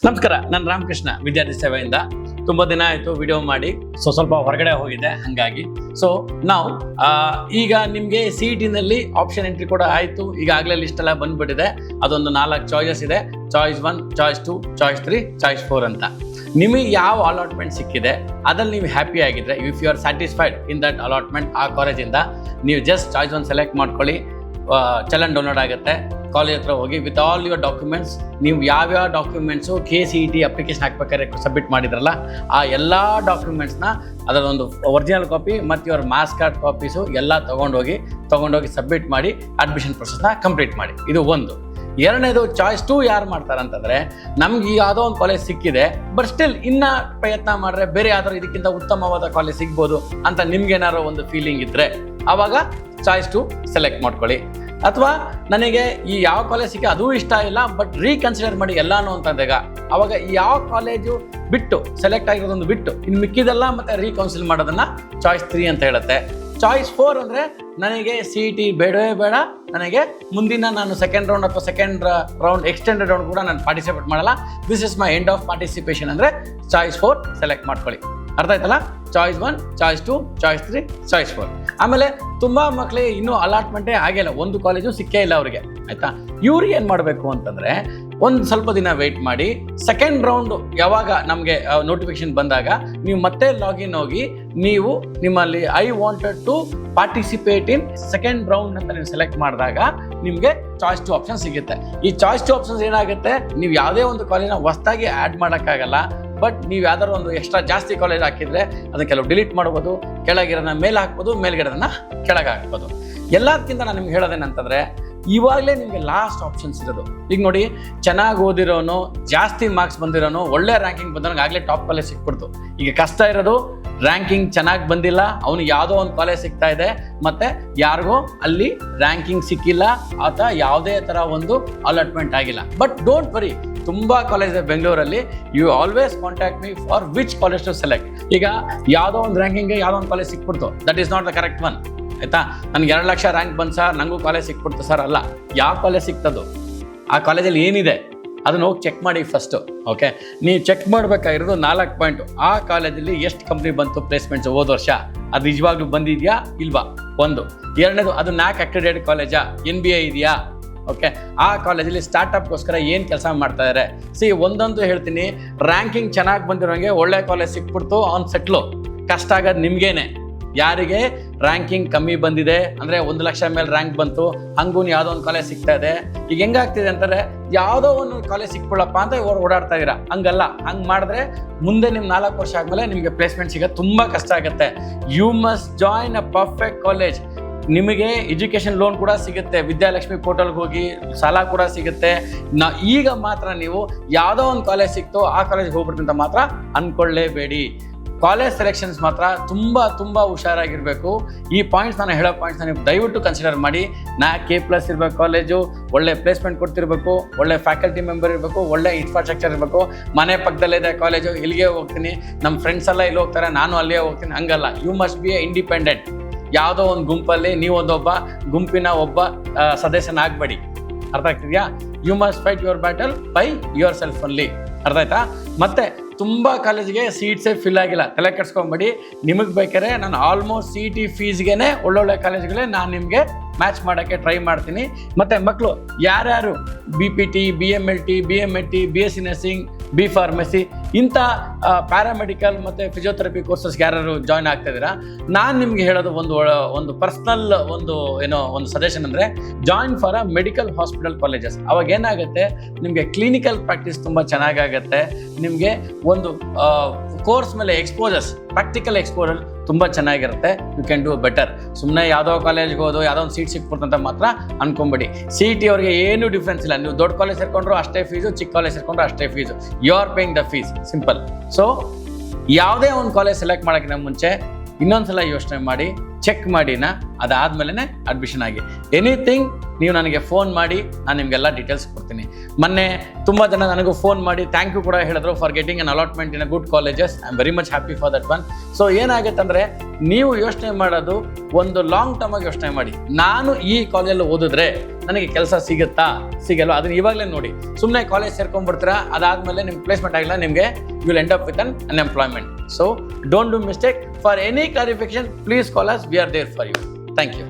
ನಮಸ್ಕಾರ, ನಾನು ರಾಮಕೃಷ್ಣ ವಿದ್ಯಾರ್ಥಿ ಸೇವೆಯಿಂದ. ತುಂಬ ದಿನ ಆಯಿತು ವಿಡಿಯೋ ಮಾಡಿ, ಸ್ವಲ್ಪ ಹೊರಗಡೆ ಹೋಗಿದೆ, ಹಾಗಾಗಿ ನಾವು ಈಗ ನಿಮಗೆ CET-ನಲ್ಲಿ ಆಪ್ಷನ್ ಎಂಟ್ರಿ ಕೂಡ ಆಯಿತು. ಈಗಾಗಲೇ ಲಿಸ್ಟ್ ಎಲ್ಲ ಬಂದ್ಬಿಟ್ಟಿದೆ. ಅದೊಂದು 4 ಚಾಯ್ಸಸ್ ಇದೆ: ಚಾಯ್ಸ್ 1, ಚಾಯ್ಸ್ 2, ಚಾಯ್ಸ್ 3, ಚಾಯ್ಸ್ 4 ಅಂತ. ನಿಮಗೆ ಯಾವ ಅಲಾಟ್ಮೆಂಟ್ ಸಿಕ್ಕಿದೆ ಅದ್ರಲ್ಲಿ ನೀವು ಹ್ಯಾಪಿ ಆಗಿದ್ರೆ, if you are satisfied in that allotment, ಆ ಕಾಲೇಜಿಂದ ನೀವು ಜಸ್ಟ್ ಚಾಯ್ಸ್ 1 ಸೆಲೆಕ್ಟ್ ಮಾಡ್ಕೊಳ್ಳಿ. ಚಲನ್ ಡೌನ್ಲೋಡ್ ಆಗುತ್ತೆ. ಕಾಲೇಜ್ ಹತ್ರ ಹೋಗಿ ವಿತ್ ಆಲ್ ಯುವರ್ ಡಾಕ್ಯುಮೆಂಟ್ಸ್, ನೀವು ಯಾವ್ಯಾವ ಡಾಕ್ಯುಮೆಂಟ್ಸು KCET ಅಪ್ಲಿಕೇಶನ್ ಹಾಕ್ಬೇಕಾದ್ರೆ ಸಬ್ಮಿಟ್ ಮಾಡಿದ್ರಲ್ಲ, ಆ ಎಲ್ಲ ಡಾಕ್ಯುಮೆಂಟ್ಸ್ನ ಅದರೊಂದು ಒರಿಜಿನಲ್ ಕಾಪಿ ಮತ್ತು ಯುವರ್ ಮಾರ್ಕ್ಸ್ ಕಾರ್ಡ್ ಕಾಪೀಸು ಎಲ್ಲ ತೊಗೊಂಡೋಗಿ ಸಬ್ಮಿಟ್ ಮಾಡಿ ಅಡ್ಮಿಷನ್ ಪ್ರೊಸೆಸ್ನ ಕಂಪ್ಲೀಟ್ ಮಾಡಿ. ಇದು ಒಂದು. ಎರಡನೇದು, ಚಾಯ್ಸ್ 2 ಯಾರು ಮಾಡ್ತಾರೆ ಅಂತಂದರೆ, ನಮ್ಗೆ ಯಾವುದೋ ಒಂದು ಕಾಲೇಜ್ ಸಿಕ್ಕಿದೆ, ಬಟ್ ಸ್ಟಿಲ್ ಇನ್ನೂ ಪ್ರಯತ್ನ ಮಾಡಿದ್ರೆ ಬೇರೆ ಯಾವ್ದಾದ್ರು ಇದಕ್ಕಿಂತ ಉತ್ತಮವಾದ ಕಾಲೇಜ್ ಸಿಗ್ಬೋದು ಅಂತ ನಿಮ್ಗೇನಾದ್ರು ಒಂದು ಫೀಲಿಂಗ್ ಇದ್ದರೆ, ಆವಾಗ ಚಾಯ್ಸ್ 2 ಸೆಲೆಕ್ಟ್ ಮಾಡ್ಕೊಳ್ಳಿ. ಅಥವಾ ನನಗೆ ಈ ಯಾವ ಕಾಲೇಜ್ ಸಿಕ್ಕಿ ಅದೂ ಇಷ್ಟ ಇಲ್ಲ, ಬಟ್ ರೀಕನ್ಸಿಡರ್ ಮಾಡಿ ಎಲ್ಲಾನು ಅಂತಂದಾಗ, ಅವಾಗ ಯಾವ ಕಾಲೇಜು ಬಿಟ್ಟು ಸೆಲೆಕ್ಟ್ ಆಗಿರೋದೊಂದು ಬಿಟ್ಟು ಇನ್ನು ಮಿಕ್ಕಿದೆಲ್ಲ ಮತ್ತೆ ರೀಕೌನ್ಸಿಲ್ ಮಾಡೋದನ್ನ ಚಾಯ್ಸ್ 3 ಅಂತ ಹೇಳುತ್ತೆ. ಚಾಯ್ಸ್ 4 ಅಂದರೆ, ನನಗೆ CET ಬೇಡವೇ ಬೇಡ, ನನಗೆ ಮುಂದಿನ ನಾನು ಸೆಕೆಂಡ್ ರೌಂಡ್ ಅಥವಾ ಸೆಕೆಂಡ್ ರೌಂಡ್ ಎಕ್ಸ್ಟೆಂಡೆಡ್ ರೌಂಡ್ ಕೂಡ ನಾನು ಪಾರ್ಟಿಸಿಪೇಟ್ ಮಾಡಲ್ಲ, this is my end of participation ಅಂದರೆ ಚಾಯ್ಸ್ 4 ಸೆಲೆಕ್ಟ್ ಮಾಡ್ಕೊಳ್ಳಿ. ಅರ್ಥ ಆಯ್ತಲ್ಲ? Choice 1, choice 2, choice 3, choice 4. ಆಮೇಲೆ ತುಂಬ ಮಕ್ಕಳಿಗೆ ಇನ್ನೂ ಅಲಾಟ್ಮೆಂಟೇ ಆಗಿಲ್ಲ, ಒಂದು ಕಾಲೇಜು ಸಿಕ್ಕೇ ಇಲ್ಲ ಅವ್ರಿಗೆ. ಆಯಿತಾ? ಇವ್ರಿಗೆ ಏನು ಮಾಡಬೇಕು ಅಂತಂದರೆ, ಒಂದು ಸ್ವಲ್ಪ ದಿನ ವೆಯ್ಟ್ ಮಾಡಿ, ಸೆಕೆಂಡ್ ರೌಂಡು ಯಾವಾಗ ನಮಗೆ ನೋಟಿಫಿಕೇಶನ್ ಬಂದಾಗ ನೀವು ಮತ್ತೆ ಲಾಗಿನ್ ಹೋಗಿ, ನೀವು ನಿಮ್ಮಲ್ಲಿ I wanted to participate in second round ಅಂತ ನೀವು ಸೆಲೆಕ್ಟ್ ಮಾಡಿದಾಗ ನಿಮಗೆ ಚಾಯ್ಸ್ 2 ಆಪ್ಷನ್ ಸಿಗುತ್ತೆ. ಈ ಚಾಯ್ಸ್ 2 ಆಪ್ಷನ್ಸ್ ಏನಾಗುತ್ತೆ, ನೀವು ಯಾವುದೇ ಒಂದು ಕಾಲೇಜ್ನ ಹೊಸದಾಗಿ ಆ್ಯಡ್ ಮಾಡೋಕ್ಕಾಗಲ್ಲ, ಬಟ್ ನೀವು ಯಾವ್ದಾದ್ರು ಒಂದು ಎಕ್ಸ್ಟ್ರಾ ಜಾಸ್ತಿ ಕಾಲೇಜ್ ಹಾಕಿದರೆ ಅದನ್ನ ಕೆಲವು ಡಿಲೀಟ್ ಮಾಡ್ಬೋದು, ಕೆಳಗಿರೋದನ್ನ ಮೇಲೆ ಹಾಕ್ಬೋದು, ಮೇಲ್ಗಡೆದನ್ನ ಕೆಳಗೆ ಹಾಕ್ಬೋದು. ಎಲ್ಲದಕ್ಕಿಂತ ನಾನು ನಿಮ್ಗೆ ಹೇಳೋದೇನಂತಂದರೆ, ಇವಾಗಲೇ ನಿಮಗೆ ಲಾಸ್ಟ್ ಆಪ್ಷನ್ಸ್ ಇರೋದು. ಈಗ ನೋಡಿ, ಚೆನ್ನಾಗಿ ಓದಿರೋನು, ಜಾಸ್ತಿ ಮಾರ್ಕ್ಸ್ ಬಂದಿರೋನು, ಒಳ್ಳೆ ರ್ಯಾಂಕಿಂಗ್ ಬಂದವನಿಗೆ ಆಗಲೇ ಟಾಪ್ ಕಾಲೇಜ್ ಸಿಕ್ಬಿಡ್ತು. ಈಗ ಕಷ್ಟ ಇರೋದು ರ್ಯಾಂಕಿಂಗ್ ಚೆನ್ನಾಗಿ ಬಂದಿಲ್ಲ, ಅವನಿಗೆ ಯಾವುದೋ ಒಂದು ಕಾಲೇಜ್ ಸಿಗ್ತಾ ಇದೆ, ಮತ್ತು ಯಾರಿಗೋ ಅಲ್ಲಿ ರ್ಯಾಂಕಿಂಗ್ ಸಿಕ್ಕಿಲ್ಲ ಅಥವಾ ಯಾವುದೇ ಥರ ಒಂದು ಅಲಾಟ್ಮೆಂಟ್ ಆಗಿಲ್ಲ. ಬಟ್ ಡೋಂಟ್ ವರಿ, ತುಂಬ ಕಾಲೇಜ್ ಇದೆ ಬೆಂಗಳೂರಲ್ಲಿ. You always contact me for which college to select. ಈಗ ಯಾವುದೋ ಒಂದು ರ್ಯಾಂಕಿಂಗ್ಗೆ ಯಾವುದೋ ಒಂದು ಕಾಲೇಜ್ ಸಿಕ್ಬಿಡ್ತು, that is not the correct one. ಆಯಿತಾ? ನನಗೆ 2 ಲಕ್ಷ ರ್ಯಾಂಕ್ ಬಂದು ಸರ್, ನನಗೂ ಕಾಲೇಜ್ ಸಿಕ್ಬಿಡ್ತು ಸರ್, ಅಲ್ಲ. ಯಾವ ಕಾಲೇಜ್ ಸಿಗ್ತದೋ ಆ ಕಾಲೇಜಲ್ಲಿ ಏನಿದೆ ಅದನ್ನ ಹೋಗಿ ಚೆಕ್ ಮಾಡಿ ಫಸ್ಟು. ಓಕೆ, ನೀವು ಚೆಕ್ ಮಾಡಬೇಕಾಗಿರೋದು 4 ಪಾಯಿಂಟು. ಆ ಕಾಲೇಜಲ್ಲಿ ಎಷ್ಟು ಕಂಪ್ನಿ ಬಂತು ಪ್ಲೇಸ್ಮೆಂಟ್ಸ್ ಹೋದ ವರ್ಷ, ಅದು ನಿಜವಾಗ್ಲೂ ಬಂದಿದೆಯಾ ಇಲ್ವಾ, ಒಂದು. ಎರಡನೇದು, ಅದು NAC ಅಕ್ರೆಡಿಟೆಡ್ ಕಾಲೇಜಾ, NBA ಇದೆಯಾ, ಓಕೆ. ಆ ಕಾಲೇಜಲ್ಲಿ ಸ್ಟಾರ್ಟಪ್ಗೋಸ್ಕರ ಏನು ಕೆಲಸ ಮಾಡ್ತಾ ಇದ್ದಾರೆ. ಒಂದಂತೂ ಹೇಳ್ತೀನಿ, ರ್ಯಾಂಕಿಂಗ್ ಚೆನ್ನಾಗಿ ಬಂದಿರೋಂಗೆ ಒಳ್ಳೆ ಕಾಲೇಜ್ ಸಿಕ್ಬಿಡ್ತು, ಅವ್ನು ಸೆಟ್ಲು. ಕಷ್ಟ ಆಗೋದು ನಿಮಗೇನೆ. ಯಾರಿಗೆ ರ್ಯಾಂಕಿಂಗ್ ಕಮ್ಮಿ ಬಂದಿದೆ ಅಂದರೆ 1 ಲಕ್ಷ ಮೇಲೆ ರ್ಯಾಂಕ್ ಬಂತು, ಹಂಗೂ ಯಾವುದೋ ಒಂದು ಕಾಲೇಜ್ ಸಿಗ್ತಾ ಇದೆ. ಈಗ ಹೆಂಗಾಗ್ತಿದೆ ಅಂತಂದರೆ, ಯಾವುದೋ ಒಂದು ಕಾಲೇಜ್ ಸಿಕ್ಬಿಡಪ್ಪ ಅಂತ ಇವರು ಓಡಾಡ್ತಾ ಇದ್ದೀರಾ. ಹಂಗಲ್ಲ. ಹಂಗೆ ಮಾಡಿದ್ರೆ ಮುಂದೆ ನಿಮ್ಮ 4 ವರ್ಷ ಆದಮೇಲೆ ನಿಮಗೆ ಪ್ಲೇಸ್ಮೆಂಟ್ ಸಿಗೋದು ತುಂಬ ಕಷ್ಟ ಆಗುತ್ತೆ. You must join a perfect college. ನಿಮಗೆ ಎಜುಕೇಷನ್ ಲೋನ್ ಕೂಡ ಸಿಗುತ್ತೆ, ವಿದ್ಯಾಲಕ್ಷ್ಮಿ ಪೋರ್ಟಲ್ಗೆ ಹೋಗಿ ಸಾಲ ಕೂಡ ಸಿಗುತ್ತೆ. ಈಗ ಮಾತ್ರ ನೀವು ಯಾವುದೋ ಒಂದು ಕಾಲೇಜ್ ಸಿಕ್ತು, ಆ ಕಾಲೇಜ್ಗೆ ಹೋಗ್ಬಿಡ್ತು ಅಂತ ಮಾತ್ರ ಅಂದ್ಕೊಳ್ಳೇಬೇಡಿ. ಕಾಲೇಜ್ ಸೆಲೆಕ್ಷನ್ಸ್ ಮಾತ್ರ ತುಂಬ ಹುಷಾರಾಗಿರಬೇಕು. ಈ ಪಾಯಿಂಟ್ಸ್, ನಾನು ಹೇಳೋ ಪಾಯಿಂಟ್ಸ್ನ ನೀವು ದಯವಿಟ್ಟು ಕನ್ಸಿಡರ್ ಮಾಡಿ. NAC A+ ಇರಬೇಕು ಕಾಲೇಜು, ಒಳ್ಳೆ ಪ್ಲೇಸ್ಮೆಂಟ್ ಕೊಡ್ತಿರ್ಬೇಕು, ಒಳ್ಳೆ ಫ್ಯಾಕಲ್ಟಿ ಮೆಂಬರ್ ಇರಬೇಕು, ಒಳ್ಳೆ ಇನ್ಫ್ರಾಸ್ಟ್ರಕ್ಚರ್ ಇರಬೇಕು. ಮನೆ ಪಕ್ಕದಲ್ಲಿದೆ ಕಾಲೇಜು, ಇಲ್ಲಿಗೆ ಹೋಗ್ತೀನಿ, ನಮ್ಮ ಫ್ರೆಂಡ್ಸ್ ಎಲ್ಲ ಇಲ್ಲಿ ಹೋಗ್ತಾರೆ, ನಾನು ಅಲ್ಲಿಗೆ ಹೋಗ್ತೀನಿ, ಹಂಗಲ್ಲ. You must be a independent. ಯಾವುದೋ ಒಂದು ಗುಂಪಲ್ಲಿ ನೀವೊಂದೊಬ್ಬ ಗುಂಪಿನ ಒಬ್ಬ ಸದಸ್ಯನಾಗಬೇಡಿ. ಅರ್ಥ ಆಗ್ತಿದೆಯಾ? You must fight your battle by yourself only. ಅರ್ಥ ಆಯ್ತಾ? ಮತ್ತೆ ತುಂಬ ಕಾಲೇಜಿಗೆ ಸೀಟ್ಸೇ ಫಿಲ್ ಆಗಿಲ್ಲ, ತಲೆ ಕೆಡ್ಸ್ಕೊಂಬೇಡಿ. ನಿಮಗೆ ಬೇಕಾದ್ರೆ ನಾನು ಆಲ್ಮೋಸ್ಟ್ CET ಫೀಸ್ಗೆ ಒಳ್ಳೊಳ್ಳೆ ಕಾಲೇಜ್ಗಳೇ ನಾನು ನಿಮಗೆ ಮ್ಯಾಚ್ ಮಾಡೋಕ್ಕೆ ಟ್ರೈ ಮಾಡ್ತೀನಿ. ಮತ್ತು ಮಕ್ಕಳು ಯಾರ್ಯಾರು BPT, BMLT, BMT, BSc nursing, B pharmacy, ಇಂಥ ಪ್ಯಾರಾಮೆಡಿಕಲ್ ಮತ್ತು ಫಿಸಿಯೋಥೆರಪಿ ಕೋರ್ಸಸ್ಗೆ ಯಾರು ಜಾಯ್ನ್ ಆಗ್ತಾ ಇದ್ದೀರಾ, ನಾನು ನಿಮಗೆ ಹೇಳೋದು ಒಂದು ಪರ್ಸ್ನಲ್ ಒಂದು ಸಜೆಷನ್ ಅಂದರೆ, join for a medical hospital colleges. ಅವಾಗ ಏನಾಗುತ್ತೆ, ನಿಮಗೆ ಕ್ಲಿನಿಕಲ್ ಪ್ರಾಕ್ಟೀಸ್ ತುಂಬ ಚೆನ್ನಾಗಾಗುತ್ತೆ. ನಿಮಗೆ ಒಂದು ಕೋರ್ಸ್ ಮೇಲೆ ಪ್ರಾಕ್ಟಿಕಲ್ ಎಕ್ಸ್ಪೋಜರ್ ತುಂಬ ಚೆನ್ನಾಗಿರುತ್ತೆ. You can do better. ಸುಮ್ಮನೆ ಯಾವುದೋ ಕಾಲೇಜ್ಗೆ ಹೋದೋ ಯಾವುದೋ ಒಂದು ಸೀಟ್ ಸಿಕ್ಬಿಡ್ತಂತ ಮಾತ್ರ ಅನ್ಕೊಂಬೇಡಿ. CET ಅವ್ರಿಗೆ ಏನು ಡಿಫ್ರೆನ್ಸ್ ಇಲ್ಲ. ನೀವು ದೊಡ್ಡ ಕಾಲೇಜ್ ಸೇರ್ಕೊಂಡ್ರು ಅಷ್ಟೇ ಫೀಸು, ಚಿಕ್ಕ ಕಾಲೇಜ್ ಸೇರ್ಕೊಂಡ್ರು ಅಷ್ಟೇ fees. You are paying the fees, simple. So ಯಾವುದೇ ಒಂದು ಕಾಲೇಜ್ ಸೆಲೆಕ್ಟ್ ಮಾಡೋಕ್ಕಿಂತ ಮುಂಚೆ ಇನ್ನೊಂದ್ಸಲ ಯೋಚನೆ ಮಾಡಿ, ಚೆಕ್ ಮಾಡಿನ, ಅದಾದಮೇಲೆ ಅಡ್ಮಿಷನ್ ಆಗಿ. ಎನಿಥಿಂಗ್ ನೀವು ನನಗೆ ಫೋನ್ ಮಾಡಿ, ನಾನು ನಿಮಗೆಲ್ಲ ಡೀಟೇಲ್ಸ್ ಕೊಡ್ತೀನಿ. ಮೊನ್ನೆ ತುಂಬ ಜನ ನನಗೂ ಫೋನ್ ಮಾಡಿ ಥ್ಯಾಂಕ್ ಯು ಕೂಡ ಹೇಳಿದ್ರು for getting an allotment in a good colleges. I am very much happy for that one. So ಏನಾಗುತ್ತೆ ಅಂದರೆ ನೀವು ಯೋಚನೆ ಮಾಡೋದು ಒಂದು ಲಾಂಗ್ ಟರ್ಮ್ ಆಗಿ ಯೋಚನೆ ಮಾಡಿ. ನಾನು ಈ ಕಾಲೇಜಲ್ಲಿ ಓದಿದ್ರೆ ನನಗೆ ಕೆಲಸ ಸಿಗುತ್ತಾ ಸಿಗಲ್ಲ ಅದನ್ನ ಇವಾಗಲೇ ನೋಡಿ. ಸುಮ್ಮನೆ ಕಾಲೇಜ್ ಸೇರ್ಕೊಂಡ್ಬಿಡ್ತೀರಾ, ಅದಾದಮೇಲೆ ನಿಮ್ಗೆ ಪ್ಲೇಸ್ಮೆಂಟ್ ಆಗಿಲ್ಲ, ನಿಮಗೆ you will end up with un unemployment. So don't do mistake. For any clarification please call us, we are there for you. Thank you.